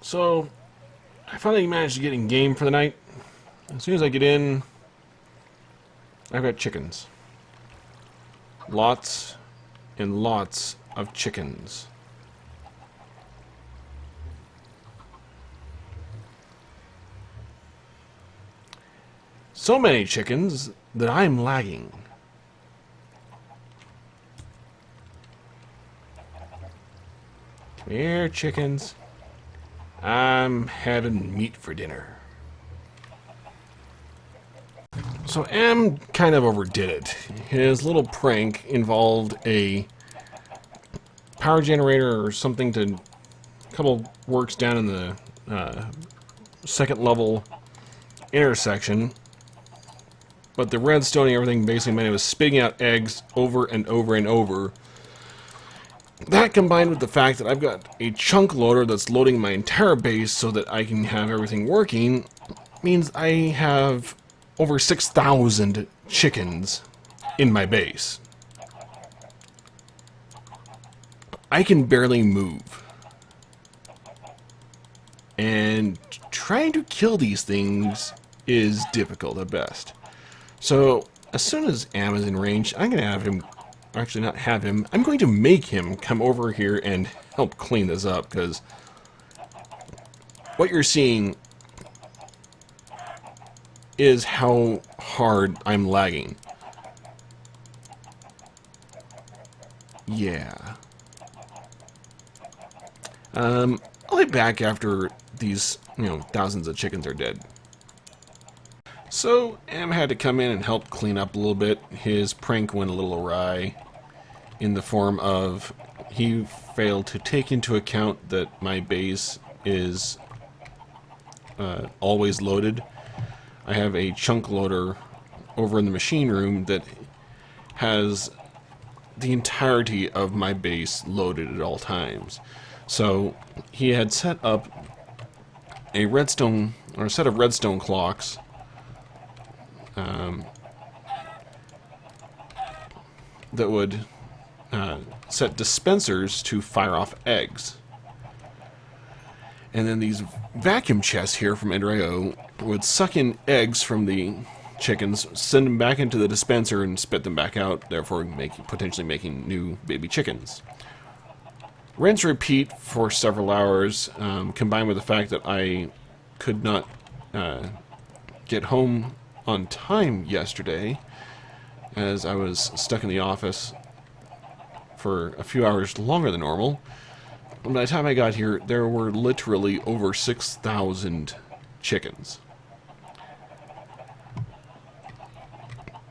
So, I finally managed to get in game for the night. As soon as I get in, I've got chickens. Lots and lots of chickens. So many chickens that I'm lagging. Here, chickens. I'm having meat for dinner. So Am kind of overdid it. His little prank involved a power generator or something to a couple works down in the second level intersection. But the redstone and everything basically meant it was spitting out eggs over and over and over. That combined with the fact that I've got a chunk loader that's loading my entire base so that I can have everything working, means I have over 6,000 chickens in my base. I can barely move. And trying to kill these things is difficult at best. So, as soon as Am is in range, I'm going to have him, actually not have him, I'm going to make him come over here and help clean this up, because what you're seeing is how hard I'm lagging. Yeah. I'll be back after these, thousands of chickens are dead. So, Am had to come in and help clean up a little bit. His prank went a little awry in the form of he failed to take into account that my base is always loaded. I have a chunk loader over in the machine room that has the entirety of my base loaded at all times. So he had set up a redstone, or a set of redstone clocks that would set dispensers to fire off eggs. And then these vacuum chests here from EnderIO would suck in eggs from the chickens, send them back into the dispenser, and spit them back out, therefore potentially making new baby chickens. Rinse repeat for several hours, combined with the fact that I could not get home on time yesterday, as I was stuck in the office for a few hours longer than normal. By the time I got here, there were literally over 6,000 chickens.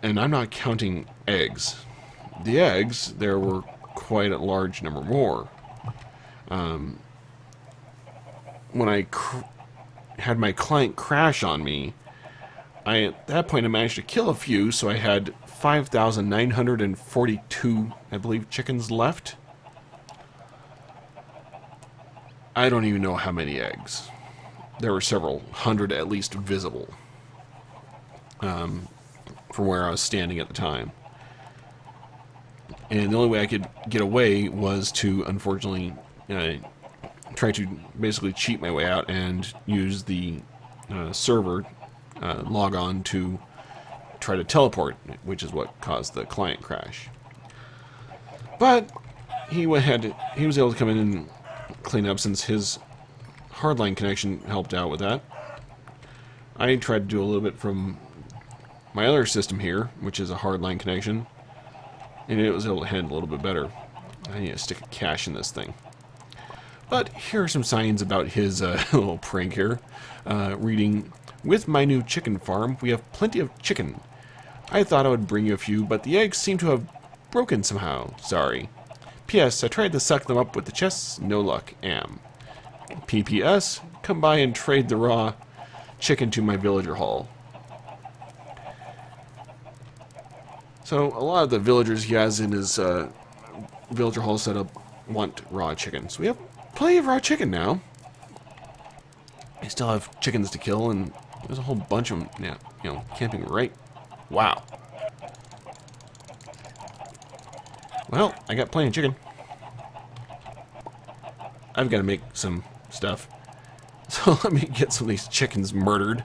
And I'm not counting eggs. The eggs, there were quite a large number more. When I had my client crash on me, at that point I managed to kill a few, so I had 5,942, I believe, chickens left. I don't even know how many eggs. There were several hundred at least visible from where I was standing at the time. And the only way I could get away was to, unfortunately, try to basically cheat my way out and use the server log on to try to teleport, which is what caused the client crash. But he was able to come in and clean up since his hardline connection helped out with that. I tried to do a little bit from my other system here, which is a hardline connection, and it was able to handle a little bit better. I need to stick a cache in this thing. But here are some signs about his little prank here. Reading, with my new chicken farm, we have plenty of chicken. I thought I would bring you a few, but the eggs seem to have broken somehow. Sorry. P.S. I tried to suck them up with the chests. No luck. Am. P.P.S. Come by and trade the raw chicken to my villager hall. So, a lot of the villagers he has in his villager hall setup want raw chicken. So we have plenty of raw chicken now. I still have chickens to kill, and there's a whole bunch of them now, camping right. Wow. Well, I got plenty of chicken. I've got to make some stuff. So let me get some of these chickens murdered.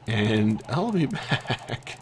And I'll be back.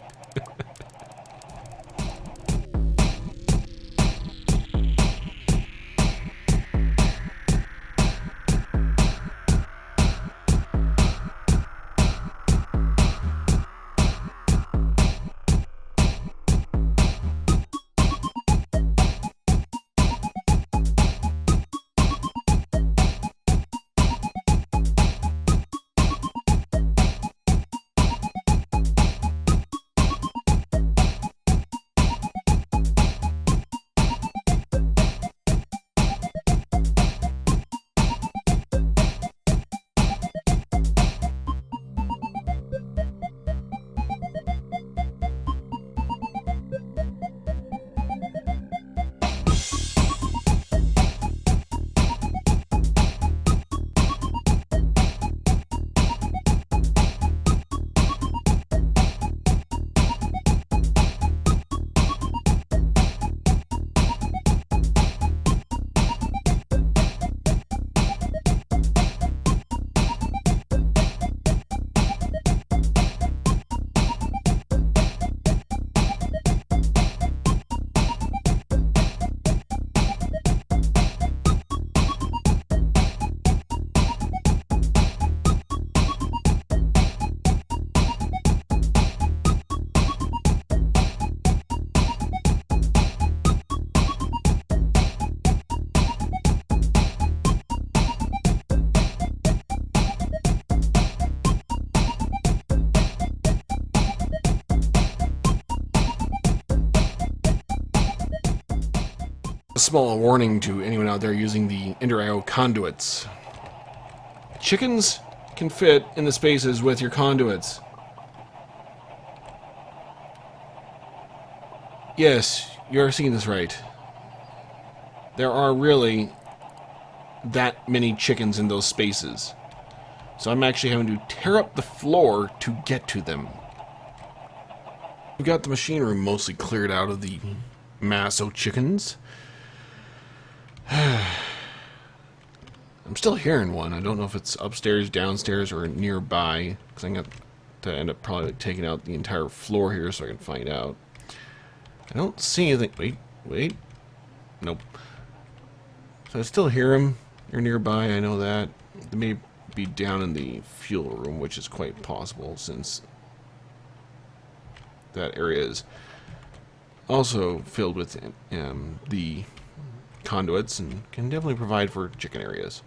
A small warning to anyone out there using the EnderIO conduits. Chickens can fit in the spaces with your conduits. Yes, you're seeing this right. There are really that many chickens in those spaces. So I'm actually having to tear up the floor to get to them. We've got the machine room mostly cleared out of the mass of chickens. I'm still hearing one. I don't know if it's upstairs, downstairs, or nearby, because I'm going to end up probably taking out the entire floor here so I can find out. I don't see anything. Wait. Nope. So I still hear him. You're nearby, I know that. They may be down in the fuel room, which is quite possible, since that area is also filled with the conduits and can definitely provide for chicken areas.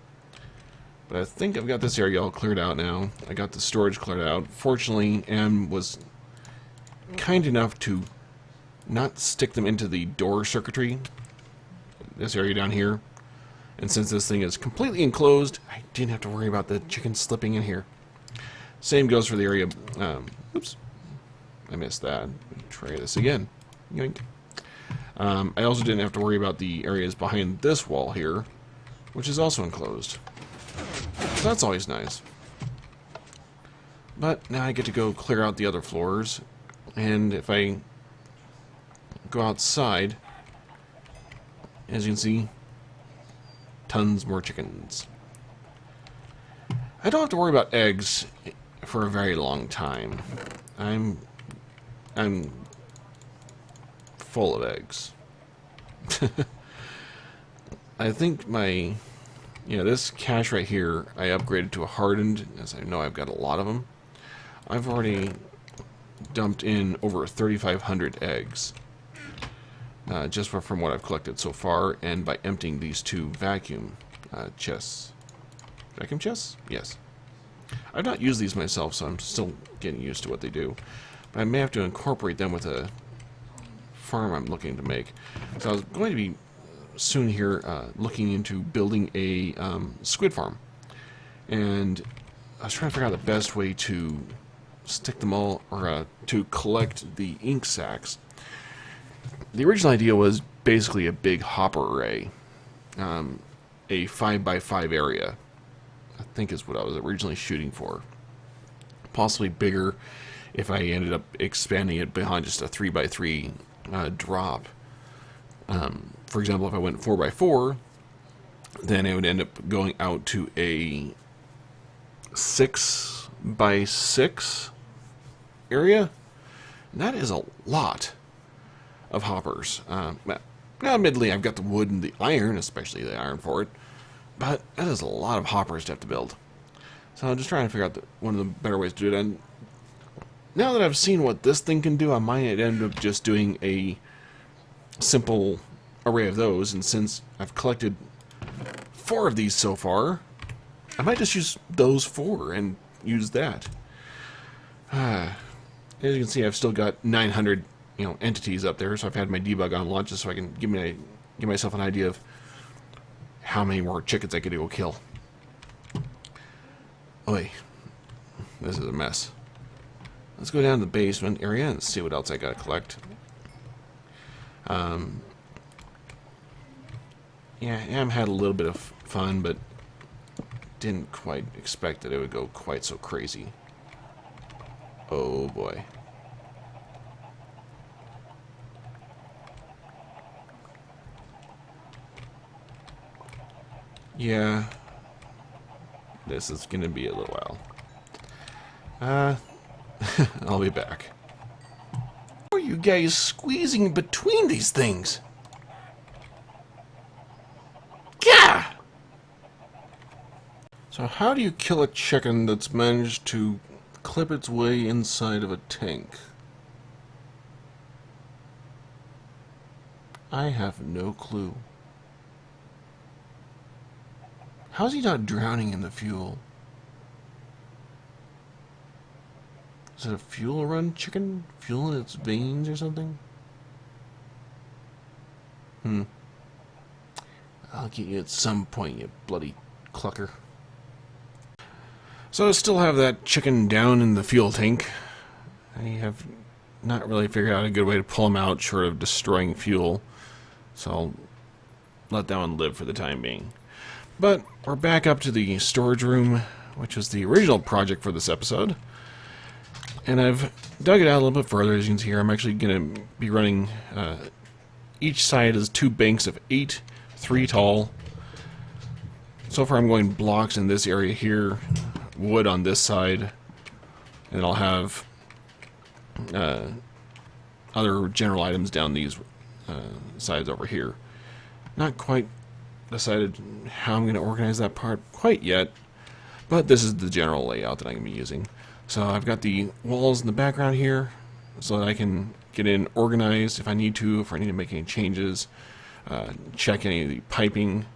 But I think I've got this area all cleared out now. I got the storage cleared out. Fortunately, Em was kind enough to not stick them into the door circuitry, this area down here. And since this thing is completely enclosed, I didn't have to worry about the chickens slipping in here. Same goes for the area. Oops, I missed that. Try this again. Yoink. I also didn't have to worry about the areas behind this wall here, which is also enclosed. So that's always nice. But now I get to go clear out the other floors, and if I go outside, as you can see, tons more chickens. I don't have to worry about eggs for a very long time. I'm full of eggs. I think this cache right here, I upgraded to a hardened, as I know I've got a lot of them. I've already dumped in over 3,500 eggs, just from what I've collected so far, and by emptying these two vacuum chests. Vacuum chests? Yes. I've not used these myself, so I'm still getting used to what they do. But I may have to incorporate them with a farm I'm looking to make. So I was going to be soon here looking into building a squid farm. And I was trying to figure out the best way to stick them all, or to collect the ink sacs. The original idea was basically a big hopper array, a 5x5 area, I think is what I was originally shooting for. Possibly bigger if I ended up expanding it behind just a 3x3 drop. For example, if I went 4x4, then it would end up going out to a 6 by 6 area. And that is a lot of hoppers. Now, admittedly, I've got the wood and the iron, especially the iron for it, but that is a lot of hoppers to have to build. So I'm just trying to figure out one of the better ways to do it. And now that I've seen what this thing can do, I might end up just doing a simple array of those. And since I've collected 4 of these so far, I might just use those 4 and use that. As you can see, I've still got 900, entities up there. So I've had my debug on launch just so I can give myself an idea of how many more chickens I could go kill. Oy, this is a mess. Let's go down to the basement area and see what else I gotta collect. Yeah, Am had a little bit of fun, but didn't quite expect that it would go quite so crazy. Oh boy. Yeah, this is gonna be a little while. I'll be back. How are you guys squeezing between these things? Gah! So how do you kill a chicken that's managed to clip its way inside of a tank? I have no clue. How's he not drowning in the fuel? Is it a fuel run chicken? Fuel in its veins or something? I'll get you at some point, you bloody clucker. So I still have that chicken down in the fuel tank. I have not really figured out a good way to pull him out short of destroying fuel. So I'll let that one live for the time being. But we're back up to the storage room, which was the original project for this episode. And I've dug it out a little bit further. As you can see here, I'm actually going to be running... each side is 2 banks of 8, 3 tall. So far I'm going blocks in this area here, wood on this side, and I'll have other general items down these sides over here. Not quite decided how I'm going to organize that part quite yet, but this is the general layout that I'm going to be using. So I've got the walls in the background here so that I can get in organized if I need to, if I need to make any changes, check any of the piping.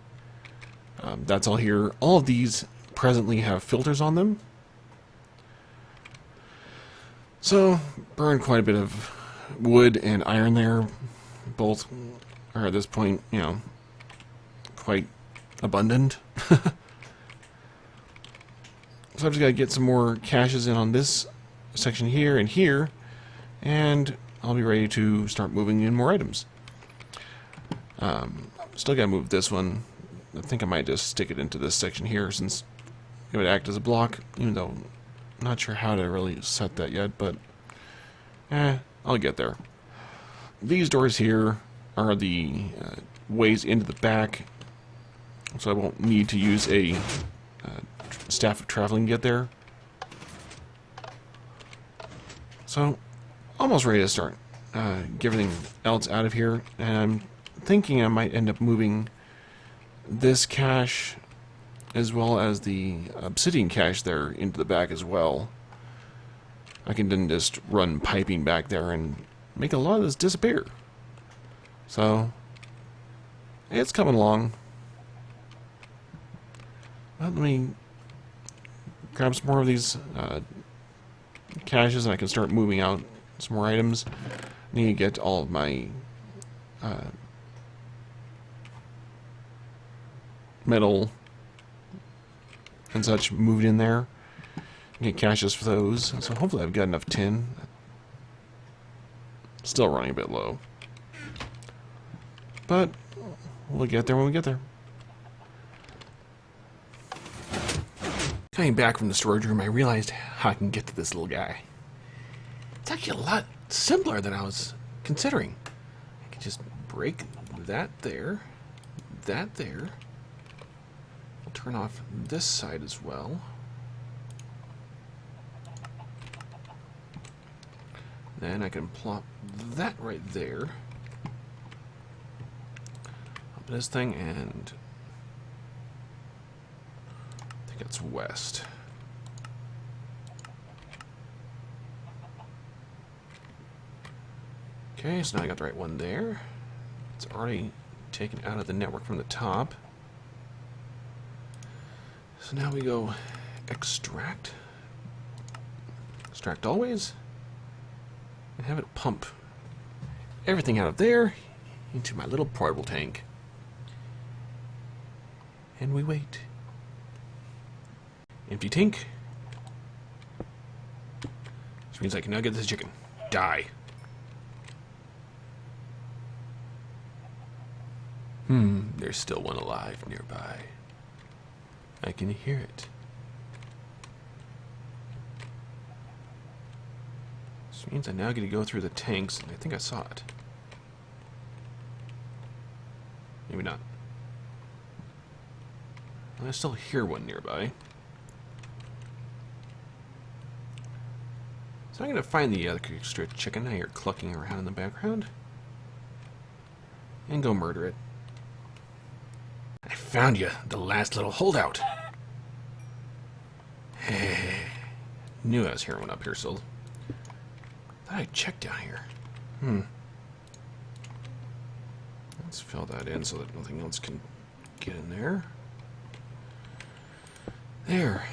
That's all here. All of these presently have filters on them. So, burn quite a bit of wood and iron there. Both are at this point, quite abundant. So I've just got to get some more caches in on this section here and here, and I'll be ready to start moving in more items. Still got to move this one. I think I might just stick it into this section here since it would act as a block, even though I'm not sure how to really set that yet, but I'll get there. These doors here are the ways into the back, so I won't need to use a staff of traveling to get there. So, almost ready to start. Get everything else out of here, and I'm thinking I might end up moving this cache as well as the obsidian cache there into the back as well. I can then just run piping back there and make a lot of this disappear. So, it's coming along. Let me grab some more of these caches and I can start moving out some more items. I need to get all of my metal and such moved in there. Get caches for those. So hopefully I've got enough tin. Still running a bit low. But we'll get there when we get there. Coming back from the storage room, I realized how I can get to this little guy. It's actually a lot simpler than I was considering. I can just break that there. That there. I'll turn off this side as well. Then I can plop that right there. Up this thing, and I think it's west. Okay, so now I got the right one there. It's already taken out of the network from the top. So now we go extract. Extract always. And have it pump everything out of there into my little portable tank. And we wait. Empty tank. Which means I can now get this chicken. Die. There's still one alive nearby. I can hear it. Which means I now get to go through the tanks, and I think I saw it. Maybe not. I still hear one nearby. So I'm going to find the other extra chicken I hear clucking around in the background. And go murder it. I found you, the last little holdout. Knew I was hearing one up here, so thought I'd check down here. Let's fill that in so that nothing else can get in there. There.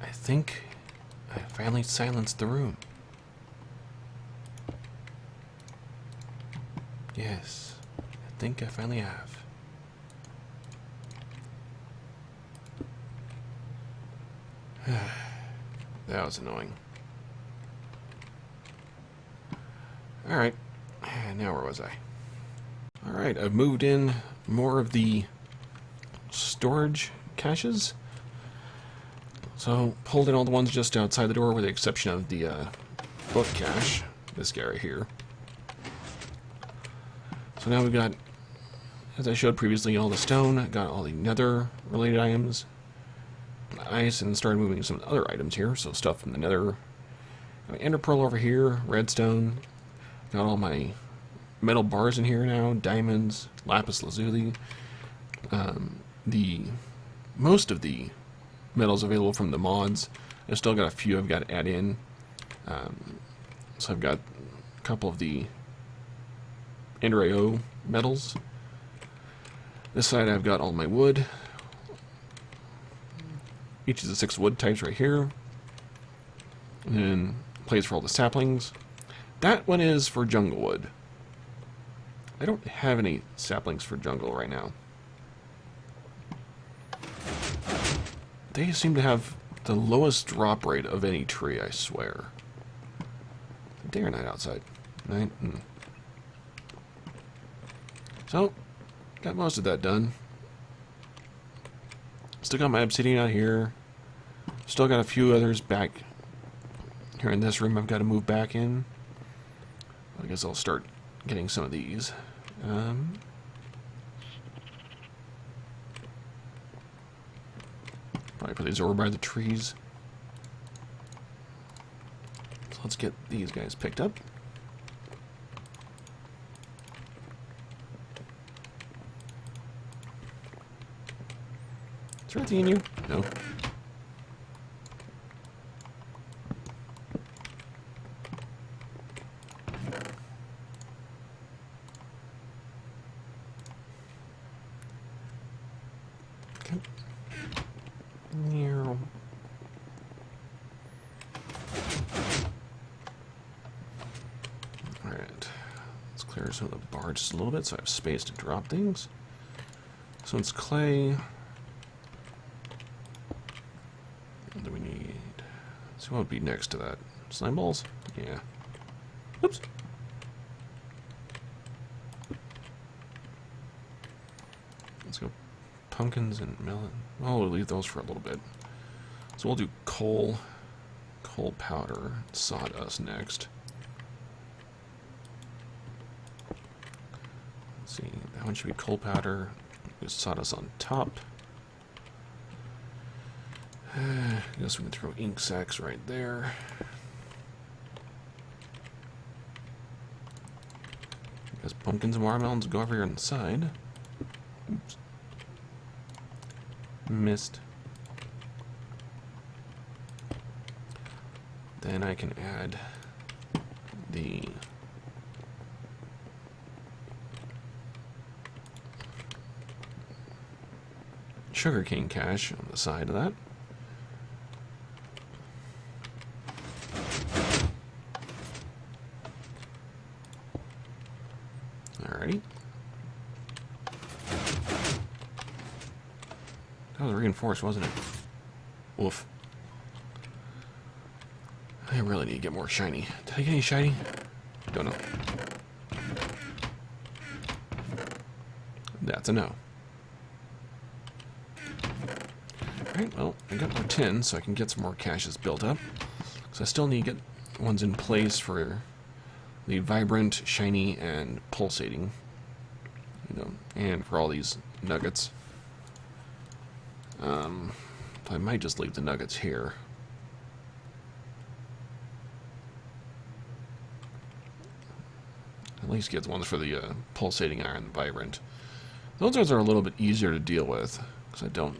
I think I finally silenced the room. Yes, I think I finally have. That was annoying. Alright, now where was I? Alright, I've moved in more of the storage caches. So, pulled in all the ones just outside the door with the exception of the book cache. This guy right here. So now we've got, as I showed previously, all the stone, got all the nether related items, ice, and started moving some other items here. So stuff from the nether. Got ender pearl over here, redstone. Got all my metal bars in here now, diamonds, lapis lazuli. Most of the metals available from the mods. I've still got a few I've got to add in. So I've got a couple of the EnderIO metals. This side I've got all my wood. Each of the 6 wood types right here. And then place for all the saplings. That one is for jungle wood. I don't have any saplings for jungle right now. They seem to have the lowest drop rate of any tree, I swear. Day or night outside? Night? So, got most of that done. Still got my obsidian out here. Still got a few others back here in this room I've got to move back in. I guess I'll start getting some of these. Probably put these over by the trees. So let's get these guys picked up. Is there anything in you? No. Alright. Let's clear some of the bar just a little bit so I have space to drop things. So it's clay. What do we need? So what would be next to that? Slime balls? Yeah. Oops. Let's go pumpkins and melon. Oh, we'll leave those for a little bit. So we'll do coal powder, sawdust next. Let's see, that one should be coal powder. There's sawdust on top. I guess we can throw ink sacks right there. Because pumpkins and watermelons go over here on the side. Oops. Missed. Then I can add the sugarcane cache on the side of that. Alrighty. That was reinforced, wasn't it? Woof. I really need to get more shiny. Did I get any shiny? Don't know. That's a no. Alright, well, I got more tin, so I can get some more caches built up. So I still need to get ones in place for the vibrant, shiny, and pulsating. You know, and for all these nuggets. I might just leave the nuggets here. At least get the ones for the pulsating iron, the vibrant. Those ones are a little bit easier to deal with, because I don't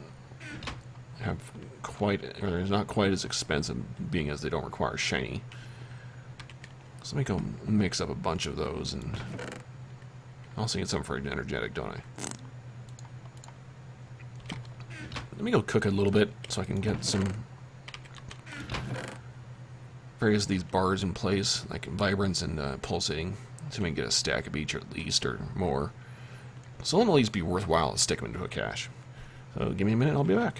have quite, or they're not quite as expensive, being as they don't require shiny. So let me go mix up a bunch of those, and I'll also get some for an energetic, don't I? Let me go cook it a little bit so I can get some various of these bars in place, like vibrance and pulsating, so we can get a stack of each at least, or more. So it'll at least be worthwhile to stick them into a cache. So give me a minute, I'll be back.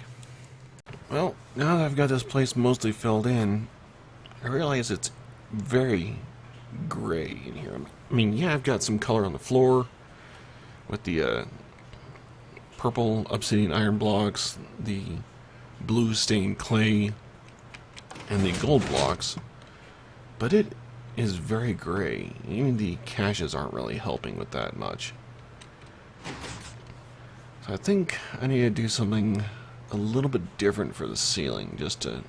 Well, now that I've got this place mostly filled in, I realize it's very gray in here. I mean, yeah, I've got some color on the floor with the purple obsidian iron blocks, the blue stained clay, and the gold blocks, but it is very gray. Even the caches aren't really helping with that much. So I think I need to do something a little bit different for the ceiling, just to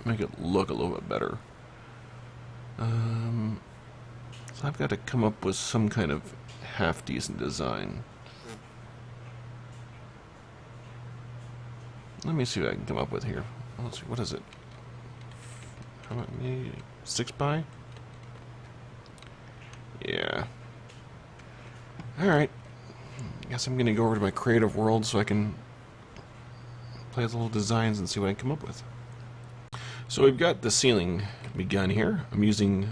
make it look a little bit better. So I've got to come up with some kind of half-decent design. Let me see what I can come up with here. Let's see, what is it? How about maybe 6 by? Yeah. Alright. Guess I'm going to go over to my creative world so I can play with little designs and see what I can come up with. So we've got the ceiling begun here. I'm using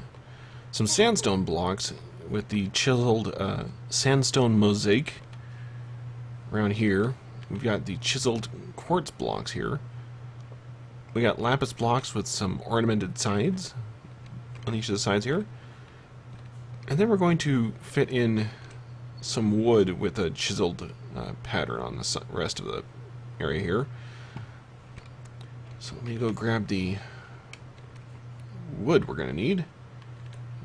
some sandstone blocks with the chiseled sandstone mosaic around here. We've got the chiseled quartz blocks here. We got lapis blocks with some ornamented sides on each of the sides here. And then we're going to fit in some wood with a chiseled pattern on the rest of the area here. So let me go grab the wood we're going to need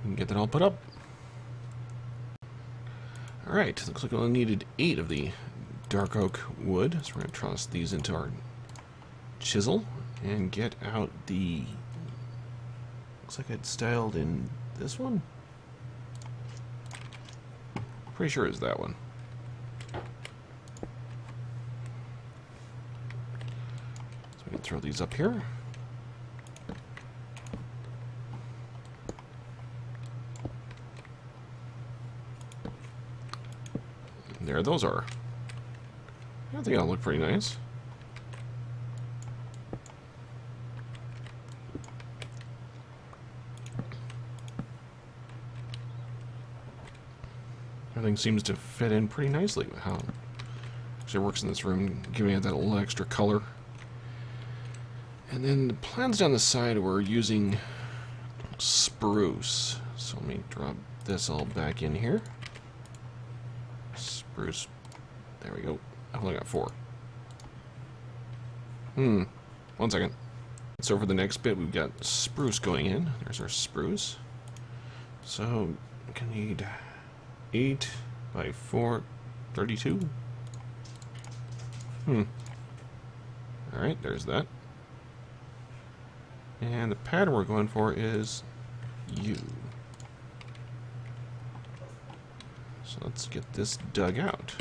and get that all put up. Alright, looks like we only needed 8 of the dark oak wood, so we're going to toss these into our chisel and get out the, looks like it's styled in this one. Pretty sure it's that one. So we can throw these up here. And there those are. I think that'll look pretty nice. Everything seems to fit in pretty nicely with how it actually works in this room, giving it that little extra color. And then the plans down the side, we're using spruce. So let me drop this all back in here. Spruce. There we go. I've only got 4. 1 second. So for the next bit, we've got spruce going in. There's our spruce. So we can need 8 by 4, 32. Alright, there's that. And the pattern we're going for is U. So let's get this dug out.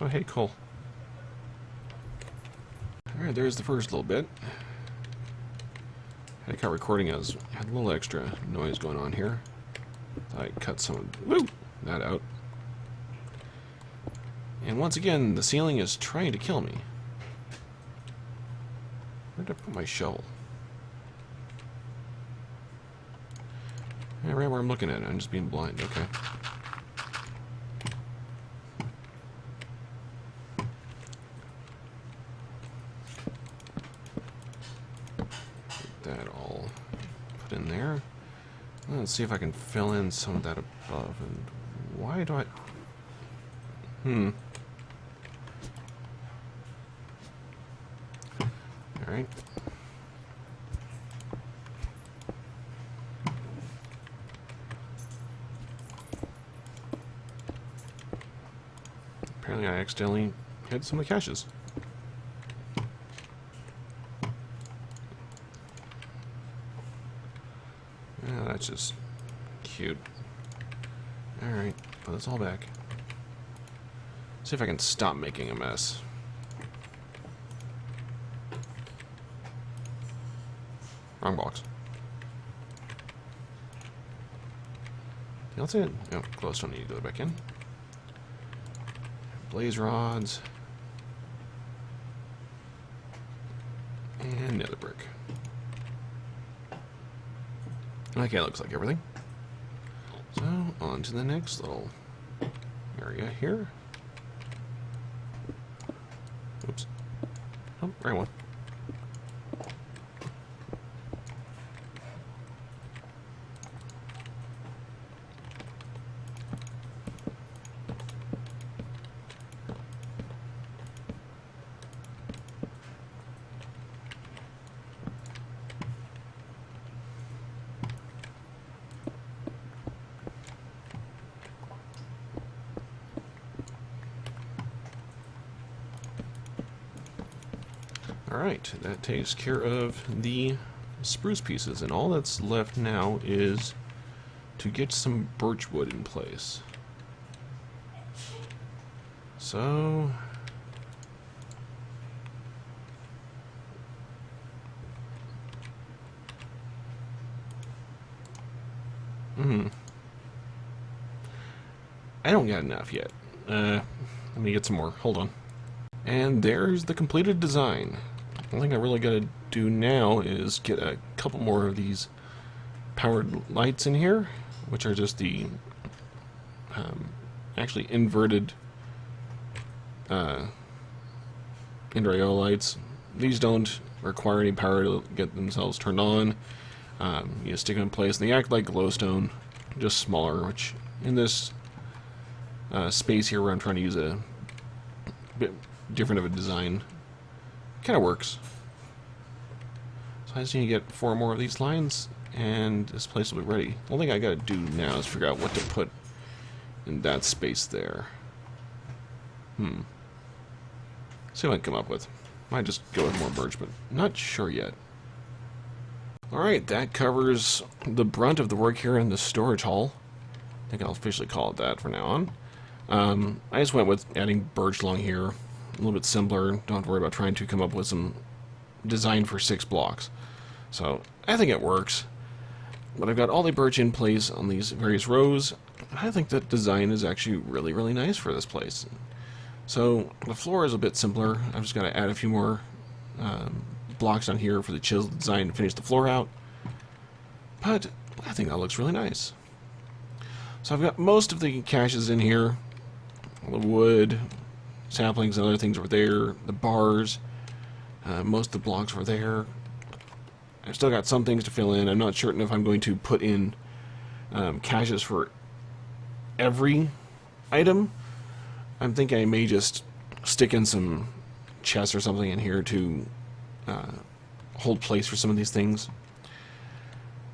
Oh, hey, coal. Alright, there's the first little bit. Had to cut recording as I had a little extra noise going on here. I cut some of that out. And once again, the ceiling is trying to kill me. Where did I put my shovel? Yeah, right where I'm looking at it. I'm just being blind. Okay. Get that all put in there. Let's see if I can fill in some of that above. And why do I... Alright. Apparently I accidentally hit some of the caches. Yeah, that's just cute. Alright, put this all back. See if I can stop making a mess. Wrong box. That's it. Oh, glowstone need to go back in. Blaze rods. And nether brick. Okay, looks like everything. So, on to the next little area here. Oops. Oh, right one. Alright, that takes care of the spruce pieces, and all that's left now is to get some birch wood in place. So... I don't got enough yet. Let me get some more. Hold on. And there's the completed design. The thing I really gotta do now is get a couple more of these powered lights in here, which are just the actually inverted EnderIO lights. These don't require any power to get themselves turned on. You just stick them in place, and they act like glowstone, just smaller, which in this space here where I'm trying to use a bit different of a design, kind of works. So I just need to get 4 more of these lines, and this place will be ready. The only thing I gotta do now is figure out what to put in that space there. See what I can come up with. Might just go with more birch, but not sure yet. Alright, that covers the brunt of the work here in the storage hall. I think I'll officially call it that from now on. I just went with adding birch along here. A little bit simpler. Don't have to worry about trying to come up with some design for 6 blocks. So, I think it works. But I've got all the birch in place on these various rows. I think that design is actually really, really nice for this place. So, the floor is a bit simpler. I've just got to add a few more blocks on here for the chisel design to finish the floor out. But I think that looks really nice. So I've got most of the caches in here. The wood, saplings, and other things over there. The bars, most of the blocks were there. I've still got some things to fill in. I'm not certain if I'm going to put in caches for every item. I'm thinking I may just stick in some chests or something in here to hold place for some of these things.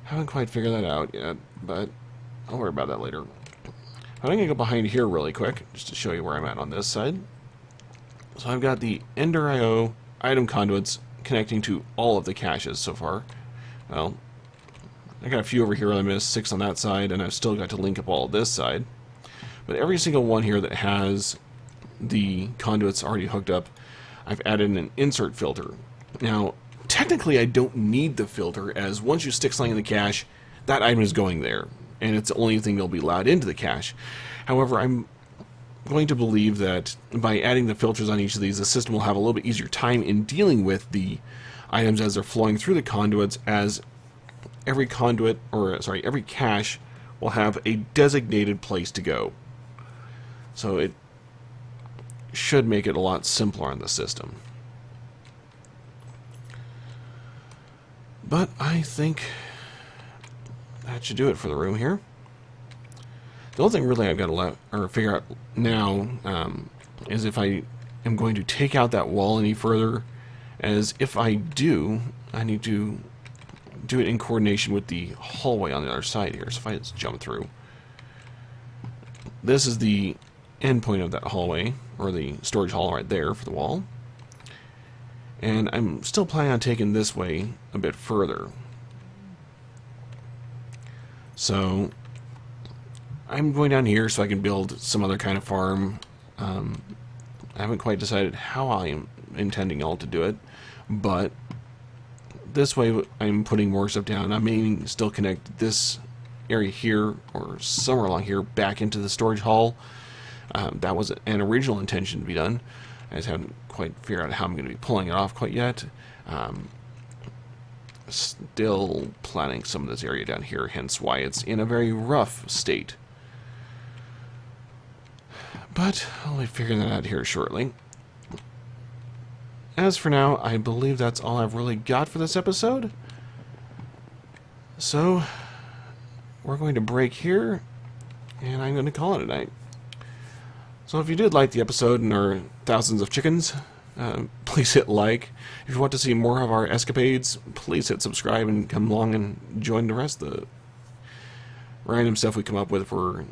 Haven't quite figured that out yet, but I'll worry about that later. I'm going to go behind here really quick, just to show you where I'm at on this side. So I've got the EnderIO item conduits connecting to all of the caches so far. Well, I got a few over here I missed, 6 on that side, and I've still got to link up all of this side. But every single one here that has the conduits already hooked up, I've added an insert filter. Now, technically I don't need the filter, as once you stick something in the cache, that item is going there, and it's the only thing that'll be allowed into the cache. However, I'm going to believe that by adding the filters on each of these, the system will have a little bit easier time in dealing with the items as they're flowing through the conduits, as every conduit, or sorry, every cache will have a designated place to go. So it should make it a lot simpler on the system. But I think that should do it for the room here. The only thing really I've got to figure out now is if I am going to take out that wall any further, as if I do, I need to do it in coordination with the hallway on the other side here. So if I just jump through, this is the end point of that hallway, or the storage hall right there for the wall. And I'm still planning on taking this way a bit further. So I'm going down here so I can build some other kind of farm. I haven't quite decided how I am intending all to do it, but this way I'm putting more stuff down. I'm aiming to still connect this area here, or somewhere along here, back into the storage hall. That was an original intention to be done. I just haven't quite figured out how I'm going to be pulling it off quite yet. Still planning some of this area down here, hence why it's in a very rough state. But I'll be figuring that out here shortly. As for now, I believe that's all I've really got for this episode. So we're going to break here, and I'm going to call it a night. So if you did like the episode and our thousands of chickens, please hit like. If you want to see more of our escapades, please hit subscribe and come along and join the rest of the random stuff we come up with for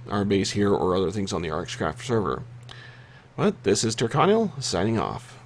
our base here or other things on the RxCraft server. But this is Terkanil, signing off.